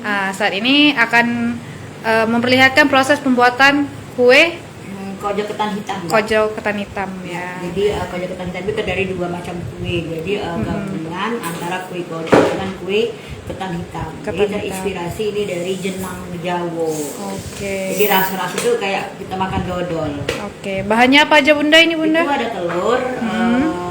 Saat ini akan memperlihatkan proses pembuatan kue Kojo ketan hitam. kojo ketan hitam ya. Jadi kojo ketan hitam itu dari dua macam kue. Jadi gabungan antara kue kojo dengan kue ketan hitam. Ketan Jadi hitam. inspirasi ini dari jenang Jawa. Oke. Jadi rasa-rasa itu kayak kita makan dodol. Oke. Bahannya apa aja Bunda ini Bunda? Itu ada telur,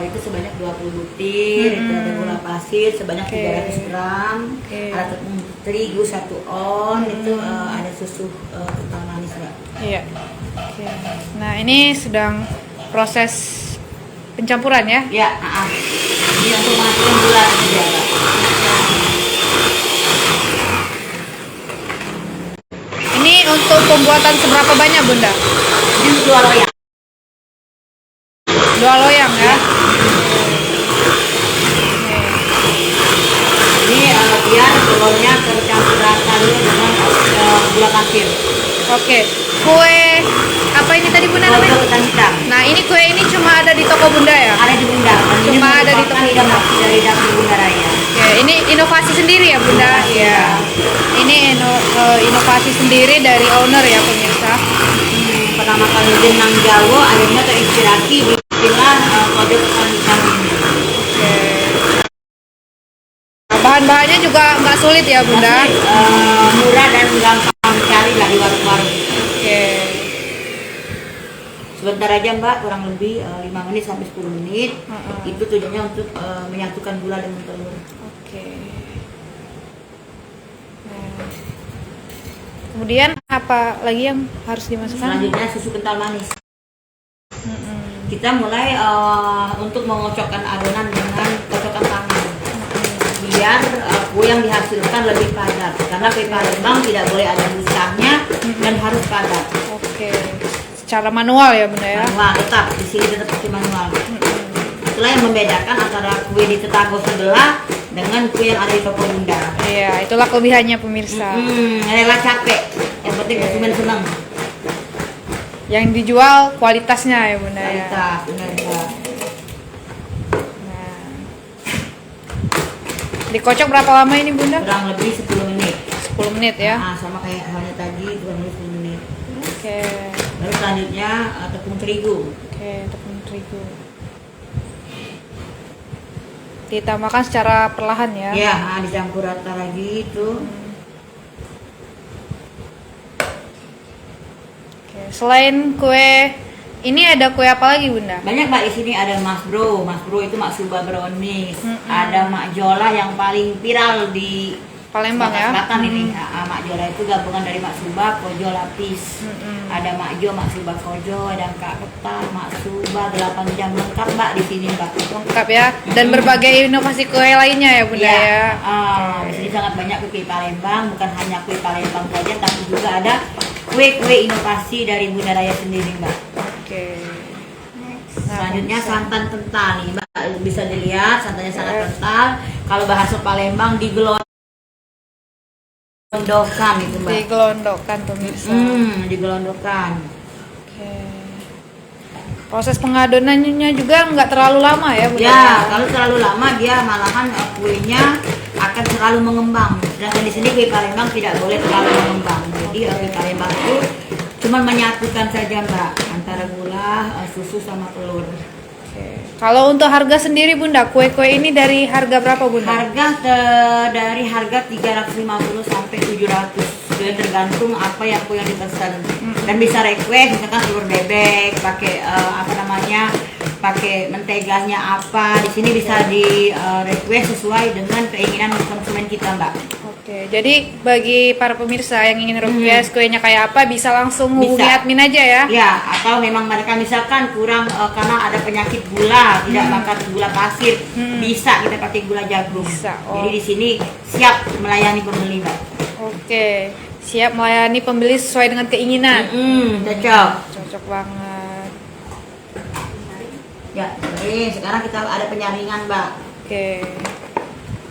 itu sebanyak 20 butir, itu ada gula pasir sebanyak Oke. 300 gram, Oke. ada tepung terigu 1 on, itu ada susu kental manis Mbak. Iya. Oke. Nah, ini sedang proses pencampuran ya. Ya, ini untuk menghasilkan gula saja Mbak. Ini untuk pembuatan seberapa banyak Bunda? Ini untuk 2 loyang. 2 loyang ya. Ini biar telurnya tercampur rata dulu dengan gula pasir. Oke. Kue apa ini tadi Bunda Kojo namanya? ketan hitam. Nah, ini kue ini cuma ada di toko Bunda ya? Ada di Bunda. Dan ini Cuma ada di merupakan toko. inovasi dari dapur Bunda Raya. Oke, ini inovasi sendiri ya Bunda? Iya. Ini inovasi sendiri dari owner ya pemirsa. Pertama kali jenang Jawa akhirnya terinspirasi bikinlah kojo ketan hitam ini. Oke. Nah, bahan-bahannya juga nggak sulit ya Bunda? Tapi, murah dan gampang dicari lah di warung-warung. Oke. Sebentar aja Mbak, kurang lebih 5 menit sampai 10 menit. Itu tujuannya untuk menyatukan gula dengan telur. Oke. Nah. Kemudian apa lagi yang harus dimasukkan? Selanjutnya susu kental manis. Kita mulai untuk mengocokkan adonan dengan kocokan tangan. Biar kue yang dihasilkan lebih padat. Karena kue Palembang tidak boleh ada busanya dan harus padat. Oke. Secara manual ya Bunda ya? Manual tetap di sini tetap pakai manual. Itulah yang membedakan antara kue di tetangga sebelah dengan kue yang ada di toko Bunda. Iya, itulah kelebihannya pemirsa. Rela capek, yang penting konsumen senang. Yang dijual kualitasnya ya Bunda ya. Kualitas, benar Mbak. Nah. Dikocok berapa lama ini Bunda? Kurang lebih 10 menit. 10 menit ya. Sama kayak halnya tadi, kurang lebih 10 menit. Oke. Lalu selanjutnya tepung terigu. Oke, tepung terigu. Ditambahkan secara perlahan ya. Ya, dicampur rata lagi itu. Oke, selain kue ini ada kue apa lagi Bunda? Banyak Mbak di sini ada Mas Bro itu Maksuba brownies. Ada Mak Jola yang paling viral di Palembang ya. Selatan ini. Mak Jola itu gabungan dari Maksuba, Kojo lapis. Ada Mak Jo, Maksuba Kojo, ada Kak Ketan, Maksuba 8 jam lengkap Mbak di sini Mbak. Lengkap ya. Dan berbagai inovasi kue lainnya ya Bunda ya. Di sini sangat banyak kue Palembang, bukan hanya kue Palembang saja, tapi juga ada kue-kue inovasi dari Bunda Raya sendiri Mbak. Oke. Selanjutnya santan kental nih Mbak, bisa dilihat santannya sangat kental. Kalau bahasa Palembang digelondokkan itu Mbak. Digelondokkan pemirsa. Digelondokkan. Oke. Proses pengadonannya juga nggak terlalu lama ya Bunda? Ya, kalau terlalu lama dia malahan kuenya akan terlalu mengembang. Sedangkan di sini kue Palembang tidak boleh terlalu mengembang. Jadi kue Palembang itu cuma menyatukan saja Mbak antara gula, susu sama telur. Oke. Kalau untuk harga sendiri Bunda, kue-kue ini dari harga berapa Bunda? Harga dari harga 350 sampai 700. Sudah tergantung apa yang kue yang dipesan. Dan bisa request misalkan telur bebek, pakai pakai menteganya apa. Di sini bisa di request sesuai dengan keinginan konsumen kita Mbak. Oke, jadi bagi para pemirsa yang ingin request kuenya kayak apa bisa langsung hubungi Bisa. admin aja ya. Ya, atau memang mereka misalkan kurang karena ada penyakit gula, tidak makan gula pasir, bisa kita pakai gula jagung. Bisa, Jadi di sini siap melayani pembeli, Mbak. Oke, siap melayani pembeli sesuai dengan keinginan. Cocok. Cocok banget. Ya, ini sekarang kita ada penyaringan, Mbak. Oke.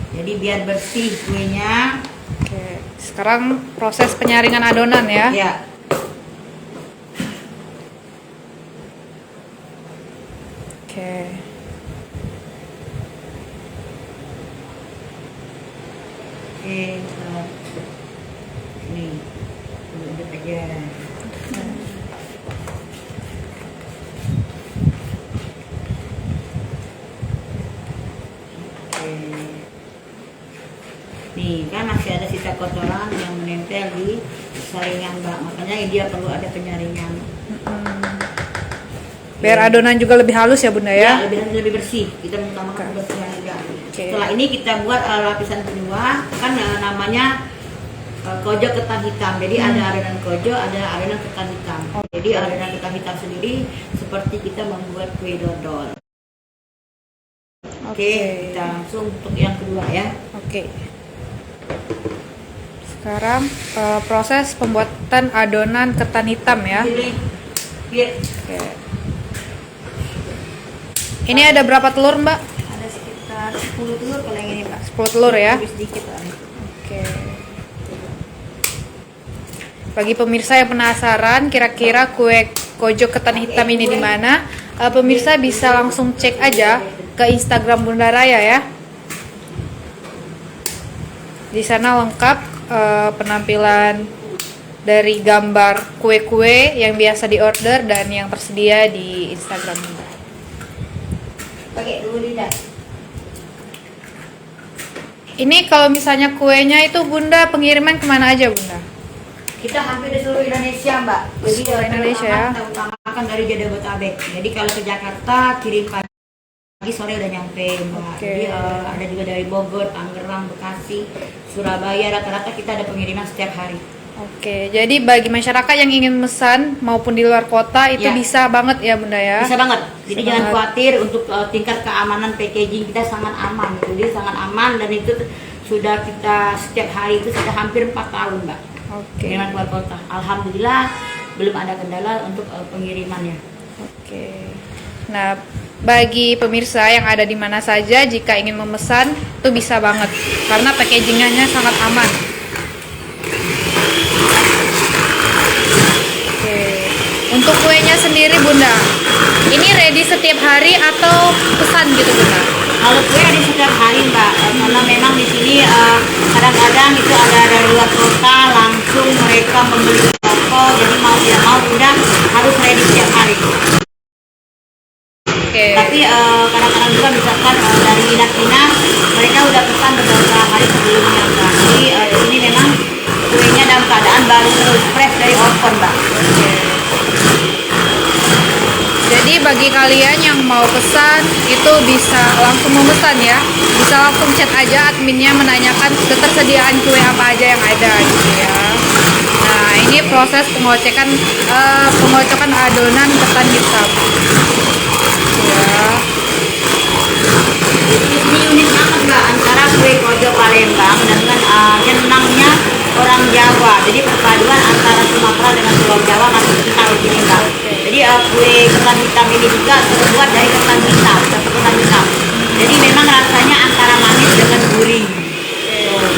Jadi biar bersih kuenya. Oke. Sekarang proses penyaringan adonan ya. Ya. Oke. Oke. Ya. Oke. Nih kan masih ada sisa kotoran yang menempel di saringan Mbak, makanya dia perlu ada penyaringan. Biar adonan juga lebih halus ya Bunda ya. Lebih bersih. Kita mengutamakan kebersihan juga. Oke. Setelah ini kita buat lapisan kedua, kan namanya kojo ketan hitam. Jadi ada adonan kojo, ada adonan ketan hitam. Jadi adonan ketan hitam sendiri seperti kita membuat kue dodol. Oke, kita langsung untuk yang kedua ya. Oke. Sekarang proses pembuatan adonan ketan hitam ya. Oke. Ini ada berapa telur Mbak? Ada sekitar 10 telur kalau yang ini Mbak. 10 telur ya. Lebih sedikit lah. Oke. Bagi pemirsa yang penasaran kira-kira kue kojo ketan hitam ini di mana, pemirsa bisa langsung cek aja ke Instagram Bunda Raya ya. Di sana lengkap penampilan dari gambar kue-kue yang biasa diorder dan yang tersedia di Instagram Bunda. Pakai dulu lidah. Ini kalau misalnya kuenya itu Bunda pengiriman kemana aja Bunda? Kita hampir di seluruh Indonesia Mbak. Jadi Seluruh Indonesia ya. Kita utamakan dari Jabodetabek. Jadi kalau ke Jakarta kirim pagi sore udah nyampe Mbak. Oke. Jadi ada juga dari Bogor, Tangerang, Bekasi, Surabaya. Rata-rata kita ada pengiriman setiap hari. Oke, jadi bagi masyarakat yang ingin memesan maupun di luar kota itu Ya. bisa banget ya Bunda ya. Bisa banget. Jadi Bisa jangan banget. khawatir untuk tingkat keamanan packaging kita sangat aman. Jadi sangat aman dan itu sudah kita setiap hari itu sudah hampir 4 tahun Mbak. Oke. Pengiriman keluar kota. Alhamdulillah belum ada kendala untuk pengirimannya. Oke. Nah, bagi pemirsa yang ada di mana saja jika ingin memesan itu bisa banget karena packagingnya sangat aman. Oke. Untuk kuenya sendiri Bunda, ini ready setiap hari atau pesan gitu Bunda? Kalau kue ada setiap hari Mbak, karena memang di sini kadang-kadang itu ada dari luar kota langsung mereka membeli ke toko, jadi mau tidak mau udah harus ready setiap hari. Oke. Tapi kadang-kadang juga misalkan dari dinas-dinas mereka udah pesan beberapa hari sebelumnya Mbak. Jadi di sini memang kuenya dalam keadaan baru fresh dari oven Mbak. Jadi bagi kalian yang mau pesan itu bisa langsung memesan ya, bisa langsung chat aja adminnya menanyakan ketersediaan kue apa aja yang ada gitu ya. Nah ini proses pengocokan adonan ketan hitam. Ya. Ini unik banget Mbak antara kue kojo Palembang dengan jenangnya orang Jawa. Jadi perpaduan antara Sumatera dengan Pulau Jawa masih kental di sini Mbak. Jadi kue ketan hitam ini juga terbuat dari ketan hitam, ketan hitam. Jadi memang rasanya antara manis dengan gurih.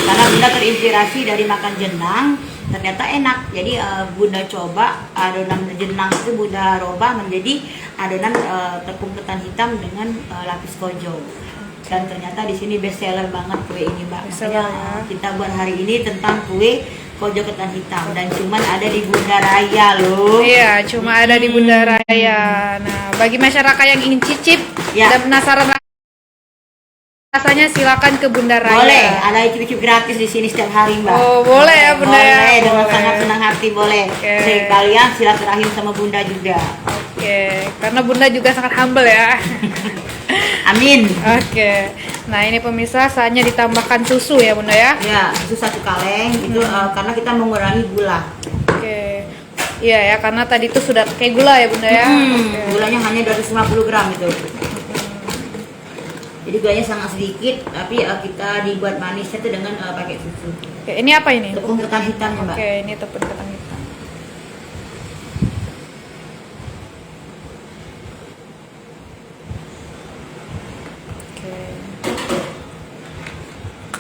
Karena Bunda terinspirasi dari makan jenang, ternyata enak. Jadi Bunda coba adonan jenang itu Bunda robah menjadi adonan tepung ketan hitam dengan lapis kojo. Dan ternyata di sini best seller banget kue ini Mbak. Bestseller, Makanya ya. kita buat hari ini tentang kue kojo ketan hitam dan cuman ada di Bunda Raya loh. Iya, cuma ada di Bunda Raya. Nah, bagi masyarakat yang ingin cicip Ya. dan penasaran rasanya silakan ke Bunda Raya. Boleh, ada icip-icip gratis di sini setiap hari Mbak. Oh, boleh ya, Bunda ya? Boleh, dengan Boleh. sangat senang hati boleh. Oke. Jadi kalian silaturahim sama Bunda juga. Oke, karena Bunda juga sangat humble ya. Amin. Oke. Nah, ini pemirsa saatnya ditambahkan susu ya, Bunda ya. Ya, itu 1 kaleng itu karena kita mengurangi gula. Oke. Iya ya, karena tadi itu sudah kayak gula ya, Bunda ya. Oke. Gulanya hanya 250 gram itu. Jadi gulanya sangat sedikit, tapi kita dibuat manisnya itu dengan pakai susu. Oke, ini apa ini? Tepung ketan hitamnya Mbak. Oke, ini tepung ketan hitam. Oke.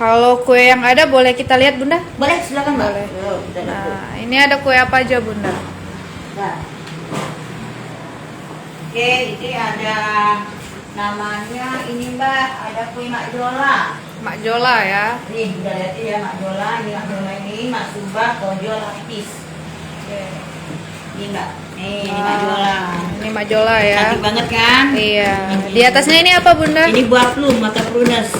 Kalau kue yang ada boleh kita lihat, Bunda? Boleh, silakan Mbak. Boleh. Kita dapur. Nah, ini ada kue apa aja, Bunda? Nah. Oke, ini ada namanya ini Mbak, ada kue Mak Jola. Mak Jola ya. Nih, udah lihat ya Mak Jola, ini Mak Jola ini Mak Subah kojo lapis. Oke. Ini Mbak. Ini majola. Ini majola ya. Cantik banget kan? Iya. Di atasnya ini apa Bunda? Ini buah plum atau prunus.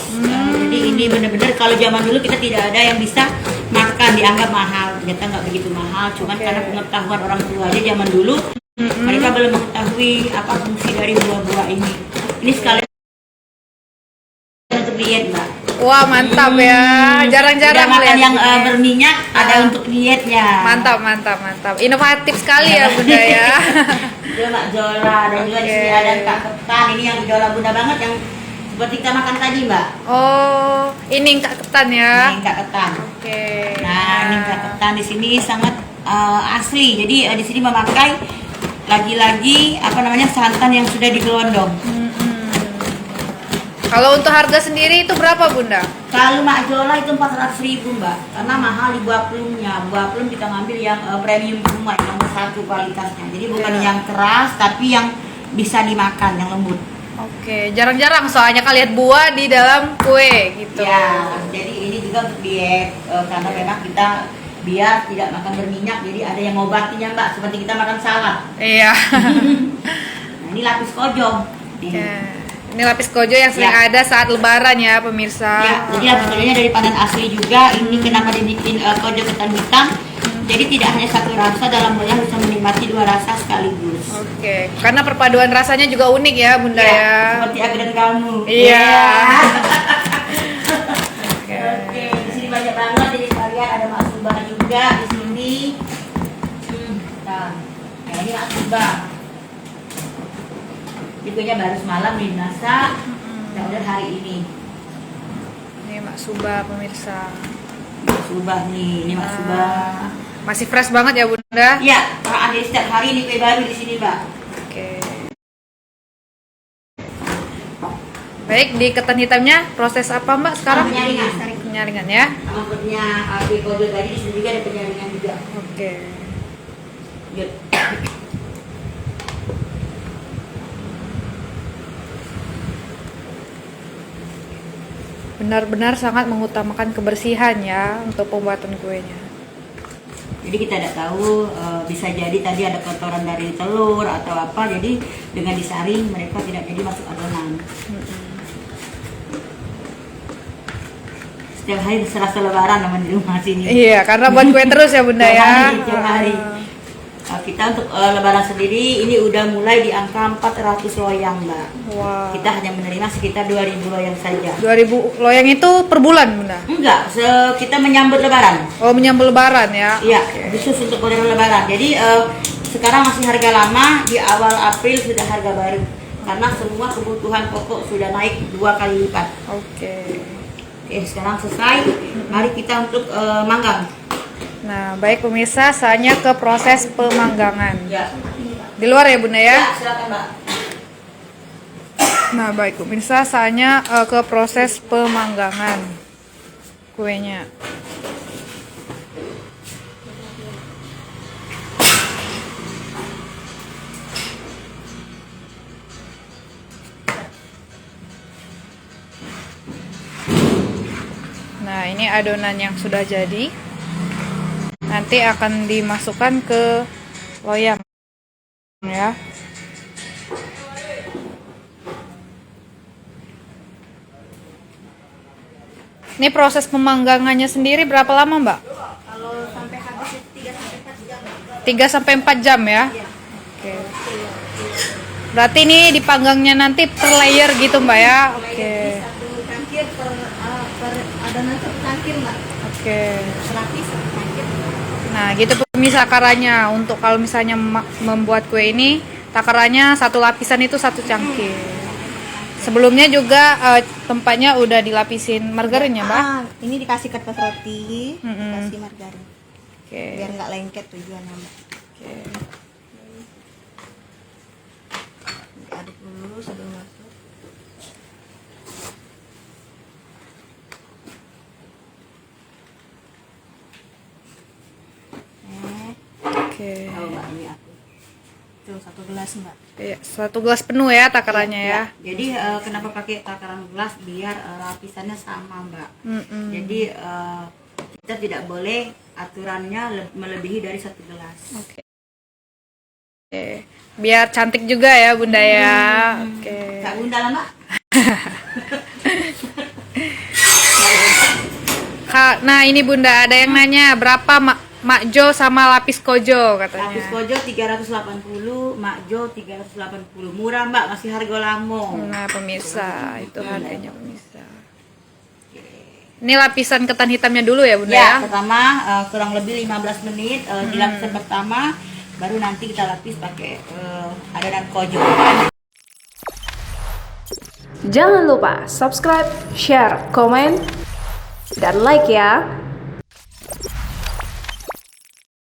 Jadi ini benar-benar kalau zaman dulu kita tidak ada yang bisa makan, dianggap mahal. Ternyata nggak begitu mahal. Cuman karena pengetahuan orang tua aja zaman dulu mereka belum mengetahui apa fungsi dari buah-buah ini. Ini sekalian untuk diet Mbak. Wah mantap ya. Jarang-jarang Udah makan lihat yang gini. berminyak ada untuk dietnya. Mantap, mantap, mantap. Inovatif sekali ya Bunda ya. Dia Mbak Jola dan juga di sini ada Kak Ketan. Ini yang Jola Bunda banget yang seperti kita makan tadi Mbak. Oh, ini Kak Ketan ya. Ini Kak Ketan. Oke. Nah, ini Kak Ketan di sini sangat asli. Jadi di sini memakai lagi-lagi apa namanya santan yang sudah digelondong. Kalau untuk harga sendiri itu berapa Bunda? Kalau Mak Jola itu 400.000 Mbak, karena mahal di buah plumnya. Buah plum kita ngambil yang premium plum yang nomor 1 kualitasnya. Jadi bukan yang keras, tapi yang bisa dimakan, yang lembut. Oke, jarang-jarang soalnya kalian buah di dalam kue gitu. Ya, jadi ini juga untuk diet karena memang kita biar tidak makan berminyak, jadi ada yang ngobatinya Mbak, seperti kita makan salad. Iya. Nah, ini lapis kojo. Oke. Ini lapis kojo yang sering ada saat lebaran ya pemirsa. Ya, jadi lapis kojonya dari pandan asli juga. Ini kenapa dibikin kojo ketan hitam? Jadi tidak hanya satu rasa, dalam wayang bisa menikmati 2 rasa sekaligus. Oke, karena perpaduan rasanya juga unik ya Bunda ya. Seperti aku dan kamu. Iya. Oke, di sini banyak banget. Jadi kalian ada Mak Subah juga di sini. Nah, ini Mak Subah. Dikunya baru semalam dimasak, dan udah hari ini. Ini Mak Subah pemirsa. Mak Subah nih, ini Mak Subah. Masih fresh banget ya Bunda? Iya, peraan dari setiap hari ini kue baru di sini, Mbak. Oke. Baik, di ketan hitamnya proses apa Mbak sekarang? Penyaringan. Penyaringan ya. Maksudnya kue kodo tadi di sini juga ada penyaringan juga. Oke. Yuk. Benar-benar sangat mengutamakan kebersihan ya untuk pembuatan kuenya. Jadi kita tidak tahu bisa jadi tadi ada kotoran dari telur atau apa, jadi dengan disaring mereka tidak jadi masuk adonan. Setiap hari serasa lebaran namanya di rumah sini. Iya, karena buat kue terus ya Bunda ya. Tiap hari. Kita untuk lebaran sendiri ini udah mulai di angka 400 loyang Mbak. Wah. Kita hanya menerima sekitar 2000 loyang saja. 2000 loyang itu per bulan Bunda? Enggak, kita menyambut lebaran. Oh, menyambut lebaran ya? Iya, khusus untuk orderan lebaran. Jadi sekarang masih harga lama, di awal April sudah harga baru. Karena semua kebutuhan pokok sudah naik 2 kali lipat. Oke. Oke, sekarang selesai. Mari kita untuk manggang. Nah, baik pemirsa, saatnya ke proses pemanggangan. Ya. Di luar ya Bunda ya? Ya, silakan Mbak. Nah, baik pemirsa, saatnya ke proses pemanggangan kuenya. Nah, ini adonan yang sudah jadi. Nanti akan dimasukkan ke loyang ya. Ini proses pemanggangannya sendiri berapa lama Mbak? Kalau sampai habis 3 sampai 4 jam. 3 sampai 4 jam ya? Oke. Berarti ini dipanggangnya nanti per layer gitu Mbak ya? Oke. Satu cangkir per adonan satu cangkir Mbak. Oke. Serapis satu cangkir. Nah, gitu pemirsa takarannya. Untuk kalau misalnya membuat kue ini, takarannya satu lapisan itu 1 cangkir. Sebelumnya juga tempatnya udah dilapisin margarin ya, Mbak? Ini dikasih kertas roti, Mm-mm. dikasih margarin, Oke. biar nggak lengket tujuannya Mbak. Oke. Diaduk dulu sebelum masuk. Oke. Oh, Mbak, ini aku. Tuh 1 gelas Mbak. Iya, 1 gelas penuh ya takarannya ya. Jadi kenapa pakai takaran gelas biar lapisannya sama Mbak. Mm-mm. Jadi kita kita tidak boleh aturannya melebihi dari 1 gelas. Oke. Biar cantik juga ya Bunda ya. Oke. Kak Bunda lah Mbak. Kak, nah ini Bunda ada yang nanya berapa Makjo sama lapis kojo katanya. Lapis kojo 380, Makjo 380. Murah Mbak, masih harga Lampung. Nah pemirsa, itu harganya pemirsa. Ini lapisan ketan hitamnya dulu ya Bunda ya? Ya, pertama kurang lebih 15 menit di lapisan pertama, baru nanti kita lapis pakai adonan kojo. Jangan lupa subscribe, share, komen, dan like ya.